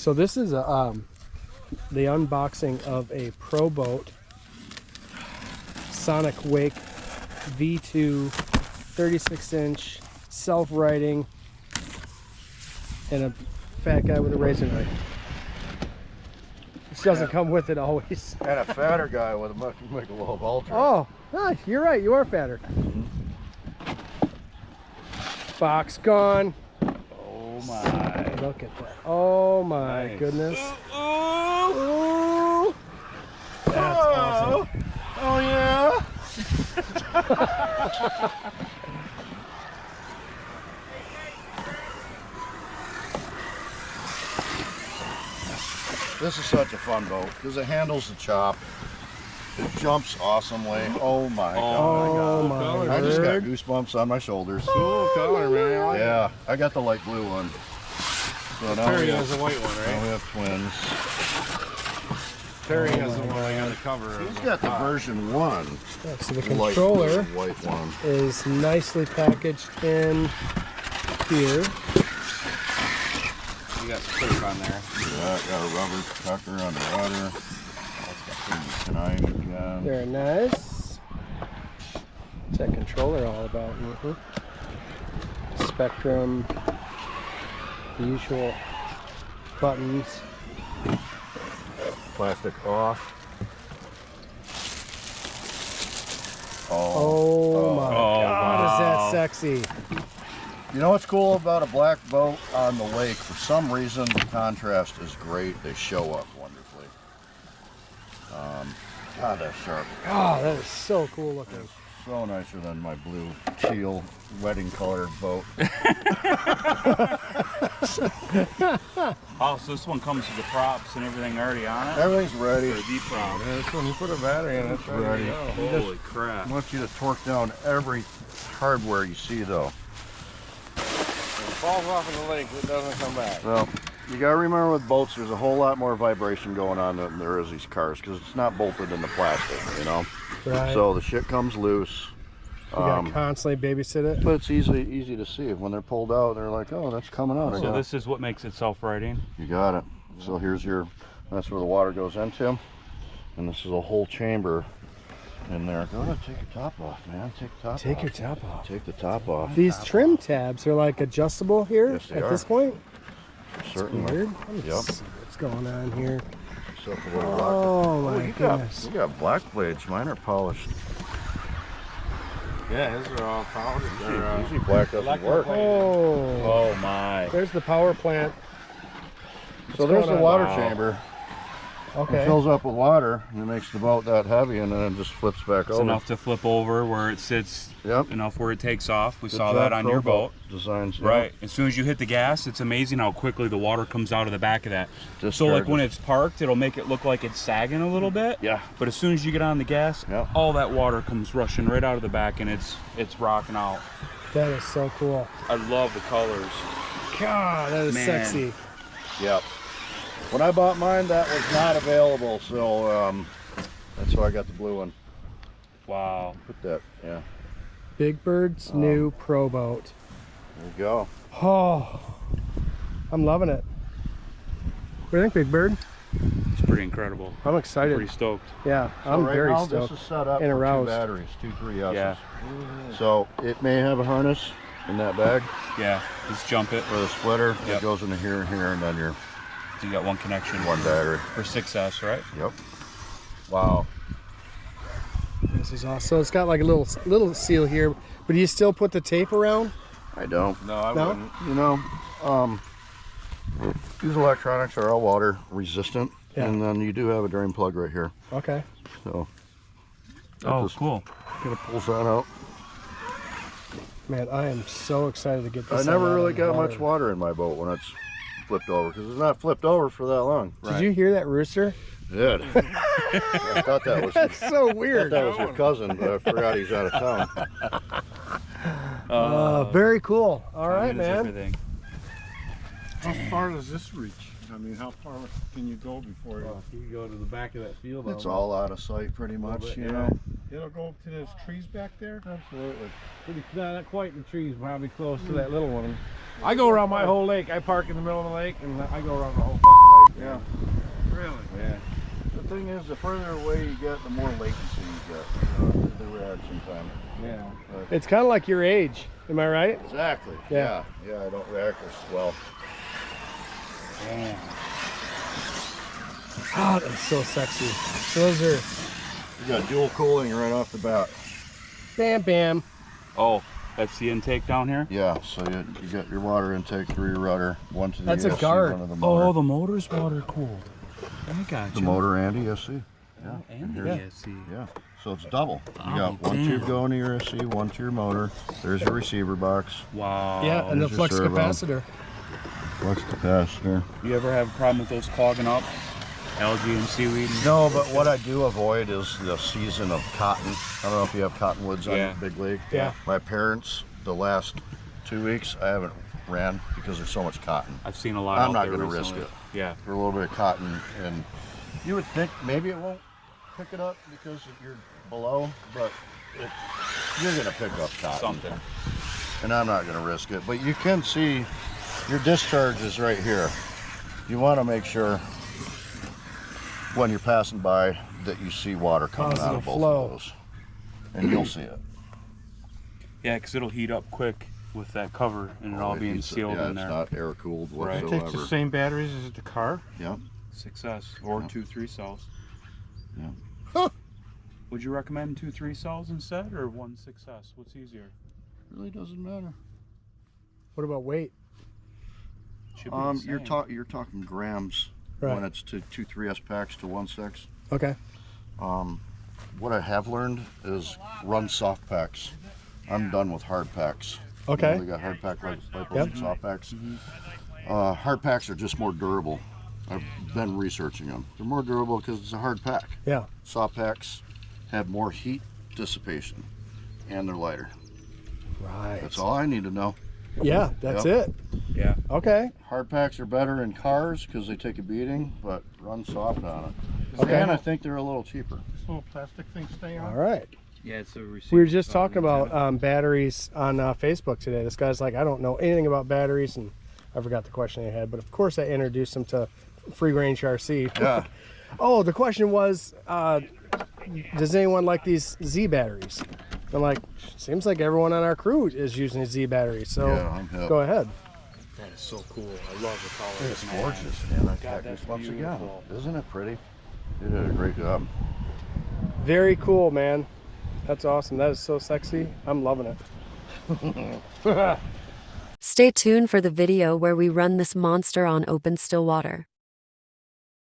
So this is a the unboxing of a Pro Boat Sonicwake V2 36-inch self-riding and a fat guy with a razor knife. This doesn't come with it always. And a fatter guy with a Michelob Ultra. Oh, you're right. You are fatter. Box gone. Oh my. Look at that. Oh my goodness. Ooh. That's awesome. Oh yeah. This is such a fun boat because it handles the chop. It jumps awesomely. Oh my god. Oh my I just got word. goosebumps on my shoulders. Cool color, man. Yeah, I got the light blue one. So now Terry we has have, the white one, now right? we have twins. Terry has the one I got the cover. He's got the version 1. Yeah, so the light controller blue, white one. is nicely packaged in here. You got some clip on there. Yeah, got a rubber protector on the rudder. Tonight again. Very nice. What's that controller all about? Spectrum, the usual buttons. Plastic off. Oh my Oh, god, wow. is that sexy? You know what's cool about a black boat on the lake? For some reason, the contrast is great. They show up wonderfully. God, that's sharp. Oh, that is so cool looking. So nicer than my blue teal wedding colored boat. Oh, so this one comes with the props and everything already on it? Everything's ready. Or the prop? Yeah, this one, you put a battery in it, it's ready to go. Holy crap. I want you to torque down every hardware you see, though. If it falls off in the lake, it doesn't come back. Well, you gotta remember with boats, there's a whole lot more vibration going on than there is these cars, because it's not bolted into plastic, you know? Right. So the shit comes loose. You gotta constantly babysit it. But it's easy to see. When they're pulled out, they're like, oh, that's coming out. So this is what makes it self-riding? You got it. So here's that's where the water goes into. And this is a whole chamber in there. Go ahead, take your top off, man. Take the top off. Take your top off. Take the top off. These trim tabs are like adjustable here Yes, they at are. this point. Certainly. Weird. Let me Yep. see what's going on here. Yourself a little rocker. Oh my you goodness. got black blades. Mine are polished. Yeah, his are all powdered. They're, Usually black doesn't work. Oh, Oh my. there's the power plant. So there's the going on? water Wow. chamber. It Okay. fills up with water and it makes the boat that heavy, and then it just flips back It's over. enough to flip over where it sits, Yep. enough where it takes off. We Good saw job, that on Pro your boat. Designs. Right. As soon as you hit the gas, it's amazing how quickly the water comes out of the back of that. So like when it's parked, it'll make it look like it's sagging a little bit. Yeah. But as soon as you get on the gas, Yep. all that water comes rushing right out of the back, and it's rocking out. That is so cool. I love the colors. God, that is Man. sexy. Yep. When I bought mine, that was not available, so that's why I got the blue one. Wow. Put that, yeah. Big Bird's new Pro Boat. There you go. Oh, I'm loving it. What do you think, Big Bird? It's pretty incredible. I'm excited. Pretty stoked. Yeah, So I'm right very now, stoked. This is set up and for aroused. 2 batteries, 2 3S's. Yeah. So it may have a harness in that bag Yeah. Just jump it. for the splitter. Yep. It goes into here and here, and then your So you got one connection. 1 battery. For 6S, right? Yep. Wow. This is awesome. So it's got like a little seal here, but do you still put the tape around? I don't. No, I No? wouldn't. You know, these electronics are all water resistant, Yeah. and then you do have a drain plug right here. Okay. So Oh, just- cool. gonna pull that out. Man, I am so excited to get this. I thing never out really of the got water. much water in my boat when it's flipped over, because it's not flipped over for that long. Did you hear that rooster? Did. I thought that was That's so I weird. thought that was your cousin, but I forgot he's out of town. Very cool. All right, Time is man. everything. How far does this reach? I mean, how far can you go before You go to the back of that field. It's all out of sight pretty much, bit, you yeah. know. it'll go to those trees back there? Absolutely. Pretty, not quite in the trees, probably close to that little one. I go around my whole lake. I park in the middle of the lake, and I go around the whole fucking lake. Yeah. Really? Yeah. The thing is, the further away you get, the more latency you get. The reaction time. Yeah. But It's kind of like your age. Am I right? exactly. Yeah. Yeah, I don't react as well. Damn. Ah, that's so sexy. So those are You got dual cooling right off the bat. bam bam. Oh, that's the intake down here? Yeah, so you got your water intake through your rudder, one to the That's a ESC, guard. one to the motor. Oh, the motor's water cooled. I got The you. motor and ESC. Yeah. Oh, and the Yeah. ESC. Yeah, so it's double. You Oh, got one damn. tube going to your ESC, one to your motor. There's your receiver box, Wow. Yeah, and the there's your flux servo. capacitor. flux capacitor. You ever have a problem with those clogging up? Algae and seaweed? No, but what I do avoid is the season of cotton. I don't know if you have cottonwoods on Yeah. your big lake. Yeah. My parents, the last 2 weeks, I haven't ran because there's so much cotton. I've seen a lot I'm out not there going to recently. risk it Yeah. for a little bit of cotton. And you would think maybe it won't pick it up because you're below, but you're going to pick up cotton. Something. And I'm not going to risk it. But you can see your discharge is right here. You want to make sure when you're passing by that you see water coming out of Positive both flow. of those. And you'll see it. Yeah, because it'll heat up quick with that cover and it all It being heats it. sealed Yeah, in there. it's not air cooled Right. whatsoever. It takes the same batteries as the car? Yeah. Success. Or Yeah. 2-3 cells. Yeah. Huh. Would you recommend 2-3 cells instead or 1 success? What's easier? Really doesn't matter. What about weight? Should be the You're same. you're talking grams Right. when it's to 2 3S packs to 1/6. Okay. What I have learned is run soft packs. I'm done with hard packs. Okay. You know, they got hard pack like Yep. and soft packs. Hard packs are just more durable. I've been researching them. They're more durable because it's a hard pack. Yeah. Soft packs have more heat dissipation and they're lighter. Right. That's all I need to know. Yeah, that's Yep. it. Yeah. Okay. Hard packs are better in cars because they take a beating, but run soft on it. Okay. And I think they're a little cheaper. This little plastic thing stay on? All right. Yeah, it's a receiver. We were just talking about batteries on Facebook today. This guy's like, I don't know anything about batteries, and I forgot the question he had, but of course I introduced him to Free Range RC. Yeah. Oh, the question was, does anyone like these Z batteries? I'm like, seems like everyone on our crew is using a Z battery, so Yeah, I'm hip. go ahead. That is so cool. I love the color. It's gorgeous, man. I God, got that's this once again. beautiful. Isn't it pretty? You did a great job. Very cool, man. That's awesome. That is so sexy. I'm loving it. Stay tuned for the video where we run this monster on open still water.